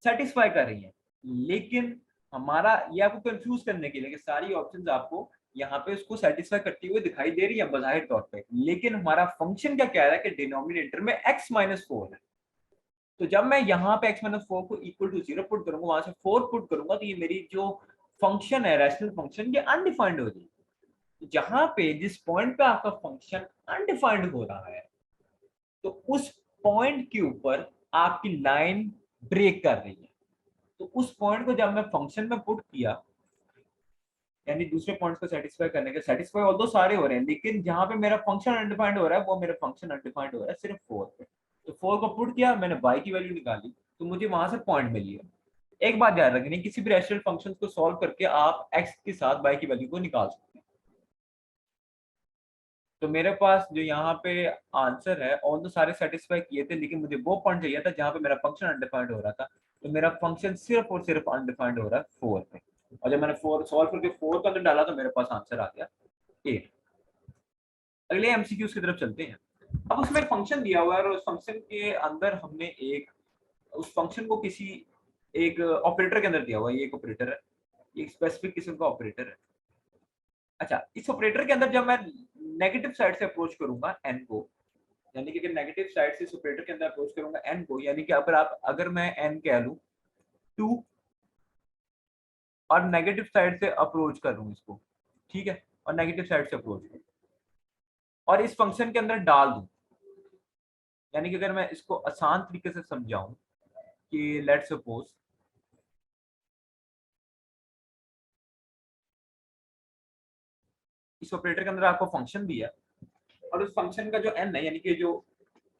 A: सेटिस्फाई कर रही है, लेकिन हमारा ये आपको कंफ्यूज करने के लिए कि सारी ऑप्शंस आपको यहाँ पे उसको सेटिस्फाई करती हुई दिखाई दे रही है बजाहिर तौर पे, लेकिन हमारा फंक्शन क्या कह रहा है कि डिनोमिनेटर में x माइनस 4 है। तो जब मैं यहाँ पे x माइनस 4 को इक्वल टू 0 पुट करूंगा, वहां से 4 पुट करूंगा, तो ये मेरी जो फंक्शन है, रैशनल फंक्शन, ये अनडिफाइंड हो जाएगी। जहां पे जिस पॉइंट पे आपका फंक्शन अनडिफाइंड हो रहा है, तो उस पॉइंट के ऊपर आपकी लाइन ब्रेक कर रही है। तो उस पॉइंट को जब मैं फंक्शन में पुट किया, यानी दूसरे पॉइंट्स को सेटिस्फाई करने के, सेटिस्फाई ऑल्दो सारे हो रहे हैं, लेकिन जहां पे मेरा फंक्शन अनडिफाइंड हो रहा है वो मेरा फंक्शन अनडिफाइंड हो रहा है सिर्फ 4 पे। तो 4 को पुट किया, मैंने y की वैल्यू निकाली, तो मुझे वहां से पॉइंट मिल गया। एक बात याद रखनी, किसी भी रैशनल फंक्शन को सॉल्व करके आप x के साथ y की वैल्यू को निकाल सकते हैं। तो मेरे पास जो यहाँ पे आंसर है, ऑल तो सारे सेटिस्फाई किए थे, लेकिन मुझे वो पॉइंट चाहिए था जहाँ पे मेरा फंक्शन अनडिफाइंड हो रहा था। तो मेरा फंक्शन सिर्फ और सिर्फ अनडिफाइंड हो रहा है 4 पे, और जब मैंने 4 सॉल्व करके 4 का अंदर डाला तो मेरे पास आंसर आ गया 8। अगले एमसीक्यूज की तरफ चलते हैं। अब उसमें एक फंक्शन दिया हुआ है और उस फंक्शन के अंदर हमने एक, उस फंक्शन को किसी एक ऑपरेटर के अंदर दिया हुआ है। ये एक ऑपरेटर है, ये एक स्पेसिफिक किस्म का ऑपरेटर है। अच्छा, इस ऑपरेटर के अंदर जब मैं नेगेटिव साइड से अप्रोच करूंगा n को, यानी कि अगर नेगेटिव साइड से इस ऑपरेटर के अंदर अप्रोच करूंगा n को, यानी कि अगर मैं n कह लूं 2 और नेगेटिव साइड से अप्रोच कर लूं इसको, ठीक है, और नेगेटिव साइड से अप्रोच करूं और इस फंक्शन के अंदर डाल दूं, यानी कि अगर मैं इसको आसान तरीके से समझाऊं कि लेट्स सपोज इस ऑपरेटर के अंदर आपको फंक्शन दिया, और उस फंक्शन का जो n है, यानी कि जो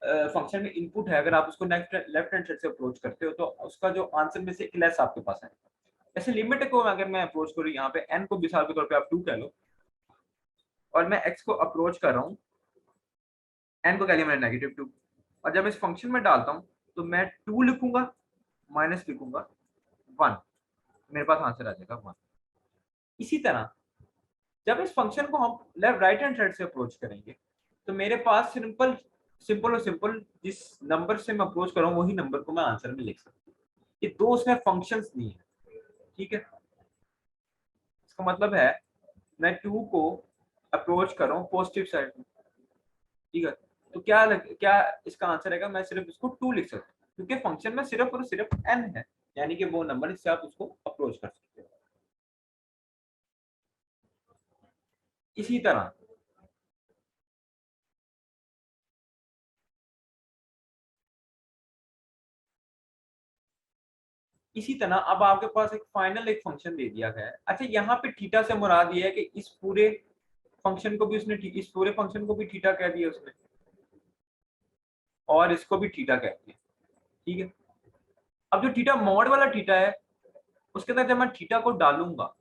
A: फंक्शन में इनपुट है, अगर आप उसको लेफ्ट हैंड साइड से अप्रोच करते हो तो उसका जो आंसर में से एक लेस आपके पास है। ऐसे लिमिट को अगर मैं अप्रोच करूँ, यहाँ पे n को मिसाल के तौर पे आप 2 कह लो, और मैं x को अप्रोच कर रहा हूँ, n को कह लिया मैंने -2, और जब इस फंक्शन में डालता हूँ तो मैं 2 लिखूंगा, माइनस लिखूंगा 1, मेरे पास आंसर आ जाएगा 1। इसी तरह जब इस फंक्शन को हम लेफ्ट राइट हैंड साइड से अप्रोच करेंगे, तो मेरे पास सिंपल सिंपल और सिंपल जिस नंबर से मैं अप्रोच कर रहा हूँ वही नंबर को मैं आंसर में लिख सकता हूँ। ये दो उसमें फंक्शंस नहीं है, ठीक है। इसका मतलब है मैं 2 को अप्रोच कर रहा हूँ पॉजिटिव साइड में, ठीक है, तो क्या इसका आंसर रहेगा, मैं सिर्फ इसको 2 लिख सकता हूँ क्योंकि फंक्शन में सिर्फ और सिर्फ n है, यानी कि वो नंबर जिससे आप उसको अप्रोच कर सकते हो। इसी तरह अब आपके पास एक फाइनल एक फंक्शन दे दिया गया है। अच्छा, यहाँ पे थीटा से मुराद ये है कि इस पूरे फंक्शन को भी उसने इस पूरे फंक्शन को भी थीटा कह दिया उसने, और इसको भी थीटा कह दिया, ठीक है। अब जो थीटा मॉड वाला थीटा है, उसके अंदर जब मैं थीटा को डालूंगा,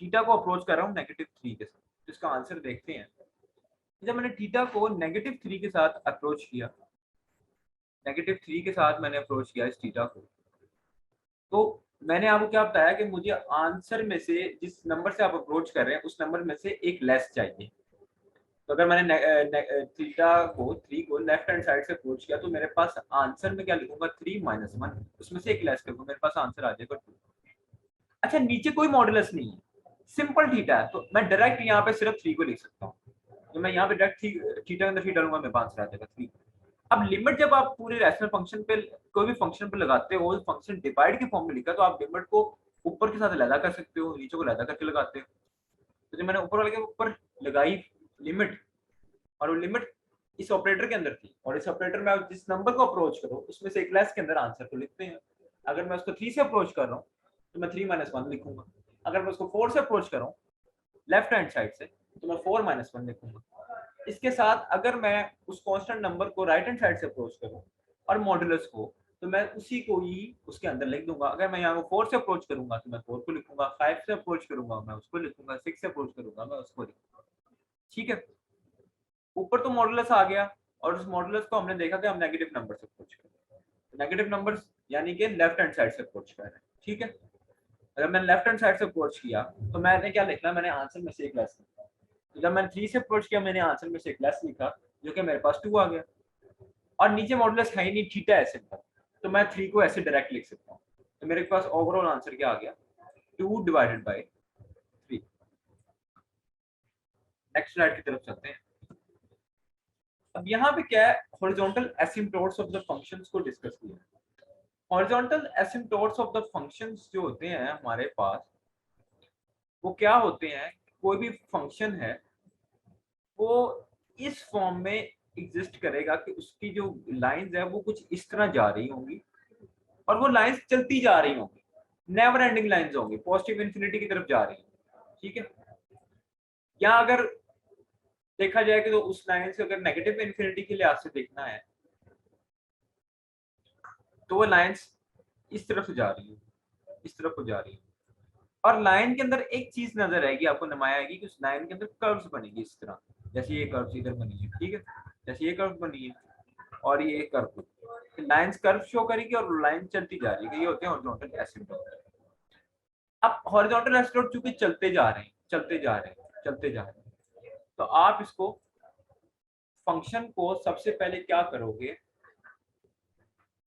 A: थीटा को अप्रोच कर रहा हूँ -3 के साथ, तो इसका आंसर देखते हैं। जब मैंने थीटा को -3 के साथ अप्रोच किया, -3 के साथ मैंने अप्रोच किया इस थीटा को, तो मैंने आपको क्या बताया कि मुझे आंसर में से जिस नंबर से आप अप्रोच कर रहे हैं उस नंबर में से एक लेस चाहिए। तो अगर मैंने थीटा को 3 को लेफ्ट हैंड साइड से अप्रोच किया तो मेरे पास आंसर में क्या लिखूंगा 3 माइनस 1, उसमें से एक लेस करूंगा, मेरे पास आंसर आ जाएगा 2। अच्छा नीचे कोई मॉडुलस नहीं है, सिंपल थीटा है, तो मैं डायरेक्ट यहाँ पे सिर्फ 3 को लिख सकता हूँ। तो मैं यहाँ पे डायरेक्ट थीटा के अंदर 3 डालूंगा, मेरे पास आंसर आ जाएगा 3। अब लिमिट जब आप पूरे रैशनल फंक्शन पे कोई भी फंक्शन पे लगाते हो, फंक्शन डिवाइड के फॉर्म में लिखा तो आप लिमिट को ऊपर के साथ अलग कर सकते हो, नीचे को अलग करके लगाते हो। तो जब मैंने ऊपर वाले के ऊपर लगाई लिमिट, और वो लिमिट इस ऑपरेटर के अंदर थी, और इस ऑपरेटर में आप जिस नंबर को अप्रोच करो उसमें से एक लेस के अंदर आंसर को लिखते हैं। अगर मैं उसको 3 से अप्रोच कर रहा हूँ तो मैं 3 माइनस 1 लिखूंगा। अगर मैं उसको 4 से अप्रोच कर रहा हूँ लेफ्ट हैंड साइड से तो मैं 4 माइनस 1 लिखूंगा। इसके साथ अगर मैं उस कांस्टेंट नंबर को राइट हैंड साइड से अप्रोच करूँ और मॉडुलस को, तो मैं उसी को ही उसके अंदर लिख दूंगा। अगर मैं यहाँ 4 से अप्रोच करूंगा तो मैं 4 को लिखूंगा, 5 से अप्रोच करूंगा मैं उसको लिखूंगा, 6 से अप्रोच करूंगा मैं उसको लिखूंगा। ठीक है, ऊपर तो मॉडुलस आ गया, और उस मॉडुलस को हमने देखा कि हम नेगेटिव नंबर से अप्रोच कर रहे हैं, नेगेटिव नंबर्स यानी कि लेफ्ट हैंड साइड से अप्रोच कर रहे हैं। ठीक है, अगर मैंने लेफ्ट हैंड साइड से अप्रोच किया तो मैंने क्या लिखना, मैंने आंसर में से एक लेस लिखा। तो जब मैंने 3 से अप्रोच किया मैंने आंसर में से एक लेस लिखा, जो कि मेरे पास 2 आ गया, और नीचे मॉडुलस है ही नहीं, थीटा है सिंपल, तो मैं 3 को ऐसे डायरेक्ट लिख सकता हूँ। तो मेरे पास ओवरऑल आंसर क्या आ गया, 2 डिवाइडेड बाय 3। नेक्स्ट स्लाइड की तरफ चलते हैं। अब यहाँ पे क्या है, हॉरिजॉन्टल एसिम्पटोट्स ऑफ द फंक्शंस को डिस्कस किया। हॉरिजॉन्टल एसिम्पटोट्स ऑफ द फंक्शंस जो होते हैं हमारे पास, वो क्या होते हैं, कोई भी फंक्शन है वो इस फॉर्म में एग्जिस्ट करेगा कि उसकी जो लाइंस है वो कुछ इस तरह जा रही होंगी, और वो लाइंस चलती जा रही होंगी, नेवर एंडिंग लाइंस होंगी, पॉजिटिव इन्फिनिटी की तरफ जा रही होंगी। ठीक है, या अगर देखा जाए कि तो उस लाइन से अगर नेगेटिव इन्फिनिटी के लिहाज से देखना है तो वो लाइंस इस तरफ से जा रही है, इस तरफ को जा रही है, और लाइन के अंदर एक चीज नजर आएगी आपको, नुमाया आएगी कि उस लाइन के अंदर कर्व्स बनेगी इस तरह, जैसे ये कर्व्स इधर बनी है। ठीक है, जैसे ये कर्व बनी है और ये कर्व, लाइंस कर्व शो करेगी और लाइन चलती जा रही है, ये होते हैं हॉरिजॉन्टल एसिम्पटोट। अब हॉरिजॉन्टल एसिम्पटोट चूंकि चलते जा रहे हैं, चलते जा रहे हैं, चलते जा रहे हैं, तो आप इसको फंक्शन को सबसे पहले क्या करोगे,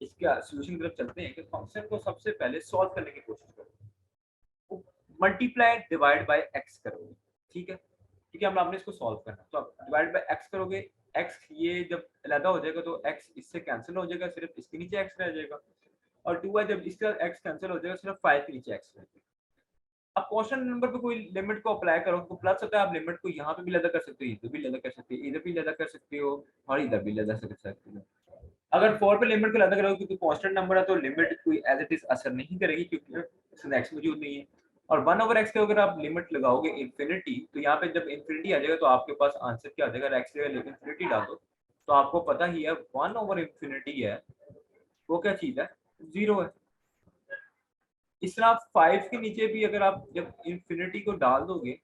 A: इसका सॉल्यूशन की तरफ चलते हैं कि फंक्शन को सबसे पहले सॉल्व करने की कोशिश करो, मल्टीप्लाई डिवाइड बाय एक्स करोगे। ठीक है, ठीक है, हम आपने इसको सॉल्व करना है, तो आप डिवाइड बाय एक्स करोगे, एक्स ये जब अलग हो जाएगा तो एक्स इससे कैंसिल हो जाएगा, सिर्फ इसके नीचे एक्स रह जाएगा, और 2 है जब इसका एक्स कैंसिल हो जाएगा सिर्फ 5 के नीचे एक्स रह जाएगा। अब क्वेश्चन नंबर पे कोई लिमिट को अप्लाई करो तो प्लस होता है, आप लिमिट को यहाँ पे भी लगा कर सकते हो, इधर भी लगा कर सकते हो, इधर भी लगा कर सकते हो, और इधर भी लगा कर सकते हो। अगर 4 पे लिमिट को लगा करोगे क्योंकि कांस्टेंट नंबर है तो लिमिट कोई एज इट इज असर नहीं करेगी क्योंकि इसमें एक्स मौजूद नहीं है। और 1/x के अगर आप लिमिट लगाओगे इंफिनिटी, तो यहाँ पे जब इंफिनिटी आ जाएगा तो आपके पास आंसर क्या आ जाएगा, एक्स जगह इंफिनिटी डाल दो तो आपको पता ही है 1/इंफिनिटी है वो क्या चीज है, 0 है। इस तरह 5 के नीचे भी अगर आप जब इंफिनिटी को डाल दोगे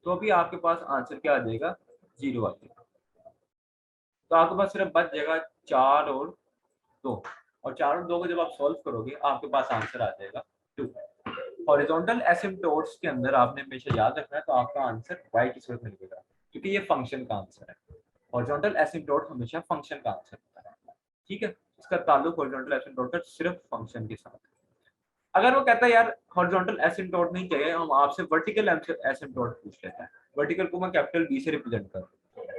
A: तो भी आपके पास आंसर क्या आ जाएगा, 0 आ जाएगा। तो आपके पास सिर्फ बच जाएगा 4 और 2, और 4 और 2 को जब आप सॉल्व करोगे आपके पास आंसर आ जाएगा 2। हॉरिजॉन्टल एसिम्पटोट्स के अंदर आपने हमेशा याद रखना है तो आपका आंसर y की सूरत में लिखेगा क्योंकि ये फंक्शन का आंसर है। हॉरिजॉन्टल एसिम्पटोट हमेशा फंक्शन का आंसर होता है। ठीक है, इसका ताल्लुक हॉरिजॉन्टल एसिम्पटोट का सिर्फ फंक्शन के साथ। अगर वो कहता है यार हॉरिजॉन्टल एसिम्पटोट नहीं चाहिए, हम आपसे वर्टिकल एसिम्पटोट पूछ लेते हैं, वर्टिकल को मैं कैपिटल बी से रिप्रेजेंट करूं,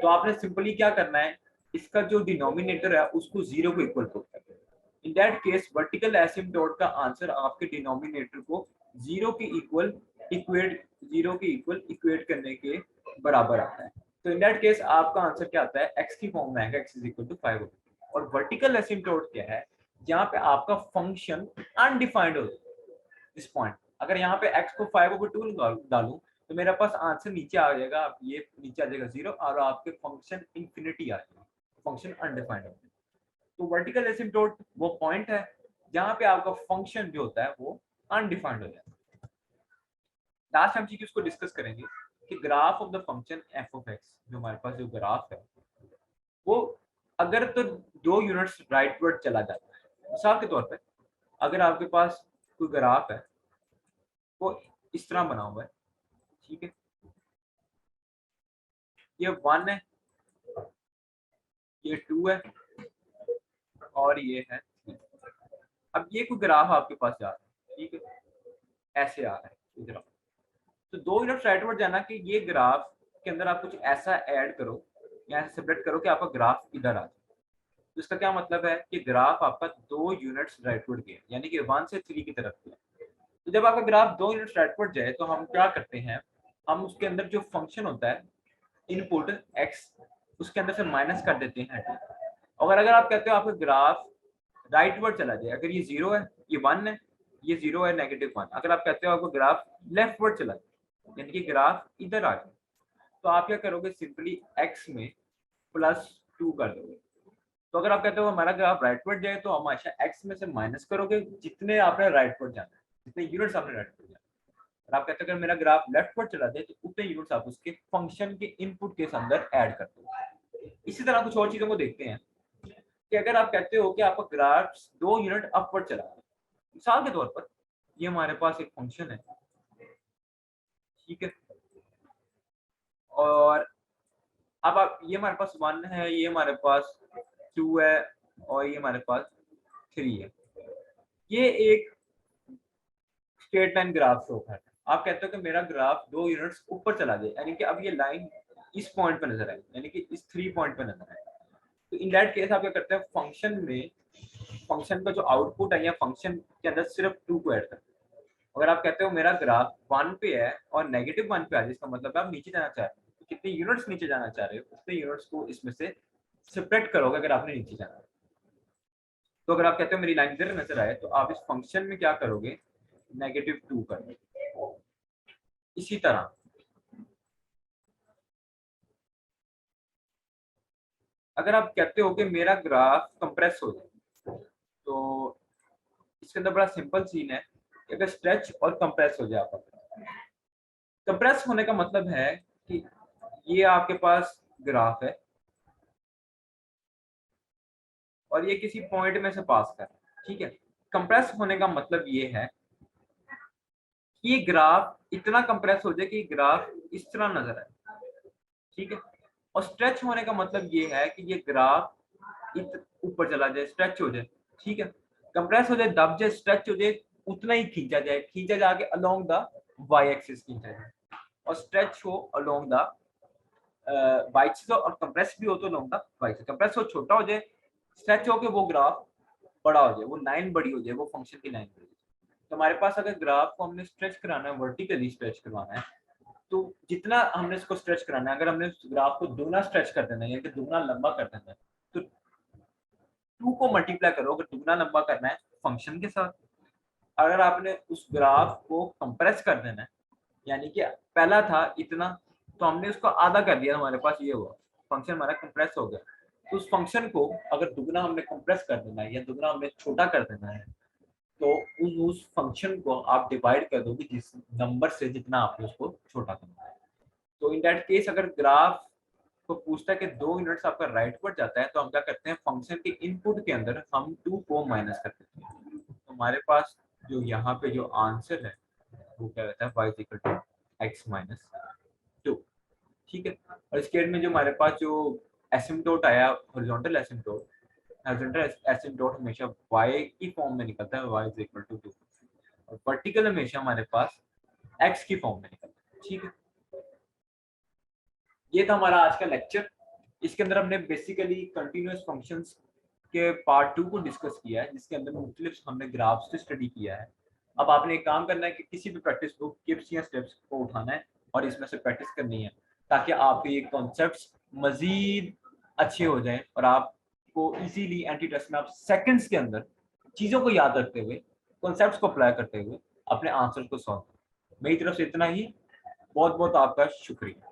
A: तो आपने सिंपली क्या करना है, इसका जो डिनोमिनेटर है उसको 0 को इक्वल पुट करना है। इन दैट केस वर्टिकल एसिम्पटोट का आंसर आपके डिनोमिनेटर को 0 के इक्वल इक्वेट करने के बराबर आता है। तो इन दैट केस आपका आंसर क्या आता है, x की फॉर्म में आएगा, x इज इक्वल टू 5। और वर्टिकल एसिम्पटोट क्या है, जहाँ पे आपका फंक्शन अनडिफाइंड हो इस पॉइंट। अगर यहाँ पे x को 5/2 डालूं तो मेरे पास आंसर नीचे आ जाएगा, ये नीचे आ जाएगा 0 और आपके फंक्शन इंफिनिटी आ जाएगा, फंक्शन अनडिफाइंड हो जाएगा। तो वर्टिकल एसिम्पटोट वो पॉइंट है जहाँ पे आपका फंक्शन जो होता है वो अनडिफाइंड हो जाता है। लास्ट हम चीज इसको डिस्कस करेंगे कि graph of the function F of x, जो हमारे पास जो ग्राफ है वो अगर तो 2 यूनिट्स राइटवर्ड चला जाता है। मिसाल के तौर पे अगर आपके पास कोई ग्राफ है वो इस तरह बना हुआ है, ठीक है, ये 1 है ये 2 है और ये है 3। अब ये कोई ग्राफ आपके पास जा रहा है, ठीक है, ऐसे आ रहा है ये ग्राफ। तो 2 यूनिट राइटवर्ड जाना कि ये ग्राफ के अंदर आप कुछ ऐसा ऐड करो या ऐसा सेपरेट करो कि आपका ग्राफ इधर आ जाए। तो इसका क्या मतलब है कि ग्राफ आपका 2 यूनिट्स राइटवर्ड गया, यानी कि 1 से 3 की तरफ गया। तो जब आपका ग्राफ 2 यूनिट्स राइटवर्ड जाए तो हम क्या करते हैं, हम उसके अंदर जो फंक्शन होता है इनपुट x, उसके अंदर से माइनस कर देते हैं 2। और अगर आप कहते हो आपका ग्राफ राइटवर्ड चला जाए, अगर ये 0 है, ये 1 है, ये 0 है, -1, अगर आप कहते हो आपको ग्राफ लेफ्टवर्ड चला जाए, यानी कि ग्राफ इधर आ जाए, तो आप क्या करोगे, सिंपली x में +2 कर दोगे। तो अगर आप कहते हो हमारा ग्राफ राइटवर्ड जाए तो हमेशा x में से माइनस करोगे जितने आपने राइटवर्ड जाना है, जितने यूनिट्स आपने राइटवर्ड जाना है। और आप कहते हो अगर मेरा ग्राफ लेफ्टवर्ड चला जाए तो उतने यूनिट्स आप उसके फंक्शन के इनपुट के अंदर ऐड कर दो। इसी तरह कुछ और चीजों को देखते हैं कि अगर आप कहते हो कि आपका ग्राफ 2 यूनिट अपवर्ड चला है, मिसाल के तौर पर ये हमारे पास एक फंक्शन है, ठीक है, और अब आप ये हमारे पास 1 है, ये हमारे पास 2 है और ये हमारे पास 3 है। ये एक स्ट्रेट लाइन ग्राफ शो है। आप कहते हो कि मेरा ग्राफ 2 यूनिट्स ऊपर चला जाए, यानी कि अब ये लाइन इस पॉइंट पे नजर आए, यानी कि इस 3 पॉइंट पे नजर आए। तो इन दैट केस आप क्या करते हैं, फंक्शन में फंक्शन का जो आउटपुट है या फंक्शन के अंदर सिर्फ 2 को ऐड करते हैं। अगर आप कहते हो मेरा ग्राफ 1 पे है और -1 पे आ जाए, इसका मतलब है आप नीचे जाना चाह रहे हो, तो कितने यूनिट्स नीचे जाना चाह रहे हो, उतने यूनिट्स को इसमें से सेपरेट करोगे अगर आपने नीचे जाना है। तो अगर आप कहते हो मेरी लाइन इधर नजर आए, तो आप इस फंक्शन में क्या करोगे, -2 करोगे। इसी तरह अगर आप कहते हो कि मेरा ग्राफ कंप्रेस हो जाए, तो इसके अंदर बड़ा सिंपल सीन है कि अगर स्ट्रेच और कंप्रेस हो जाए, आपका कंप्रेस होने का मतलब है कि ये आपके पास ग्राफ है और ये किसी पॉइंट में से पास कर रहा है, ठीक है। कंप्रेस होने का मतलब ये है कि ये ग्राफ इतना कंप्रेस हो जाए कि ग्राफ इस तरह नजर आए, ठीक है। और स्ट्रेच होने का मतलब ये है कि ये ग्राफ ऊपर चला जाए, स्ट्रेच हो जाए, ठीक है। कंप्रेस हो जाए, दब जाए, स्ट्रेच हो जाए, उतना ही खींचा जाके अलोंग द वाई एक्सिस खींचा जाए, और स्ट्रेच हो अलोंग द वाई एक्सिस, और कंप्रेस भी हो तो along the y axis. Compress हो छोटा हो जाए, स्ट्रेच हो के वो ग्राफ बड़ा हो जाए, वो लाइन बड़ी हो जाए, वो फंक्शन की लाइन बड़ी हो जाए। तो हमारे पास अगर ग्राफ को हमने स्ट्रेच कराना है, वर्टिकली स्ट्रेच करवाना है, तो जितना हमने इसको स्ट्रेच कराना है, अगर हमने ग्राफ को दुगना स्ट्रेच कर देना है या दुगना लंबा कर देना है, तो 2 को मल्टीप्लाई करो, अगर दुगना लंबा करना है फंक्शन के साथ। अगर आपने उस ग्राफ को कंप्रेस कर देना है, यानी कि पहला था इतना, तो हमने उसको आधा कर दिया, हमारे पास ये हुआ, फंक्शन हमारा कंप्रेस हो गया। तो उस फंक्शन को अगर दुगना हमने कंप्रेस कर देना है या दुगना हमने छोटा कर देना है, तो उस फंक्शन को आप डिवाइड कर दोगे जिस नंबर से जितना आपने उसको छोटा करना है। तो इन दैट केस अगर ग्राफ को पूछता है कि 2 यूनिट्स आपका राइटवर्ड जाता है, तो हम क्या करते हैं, फंक्शन के इनपुट के अंदर हम 2 को माइनस कर देते हैं। तो हमारे पास जो यहाँ पे जो आंसर है वो क्या रहता है, y equal to x minus 2, ठीक है। और इस केस में जो हमारे पास जो एसिम्पटोट आया, हॉरिजॉन्टल एसिम्पटोट हमेशा y की फॉर्म में निकलता है, y इक्वल टू 2, और वर्टिकल हमेशा हमारे पास x की फॉर्म में निकलता है, ठीक है। ये था हमारा आज का लेक्चर। इसके अंदर हमने बेसिकली कंटिन्यूअस फंक्शंस के पार्ट 2 को डिस्कस किया है, जिसके अंदर मुख्तलिफ हमने ग्राफ्स से स्टडी किया है। अब आपने एक काम करना है कि किसी भी प्रैक्टिस बुक टिप्स या स्टेप्स को उठाना है और इसमें से प्रैक्टिस करनी है, ताकि आपके ये कॉन्सेप्ट्स मजीद अच्छे हो जाएं और आपको इजीली एंटी टेस्ट में आप सेकंड्स के अंदर चीज़ों को याद रखते हुए, कॉन्सेप्ट्स को अप्लाई करते हुए अपने आंसर को सॉल्व करें। मेरी तरफ से इतना ही। बहुत बहुत आपका शुक्रिया।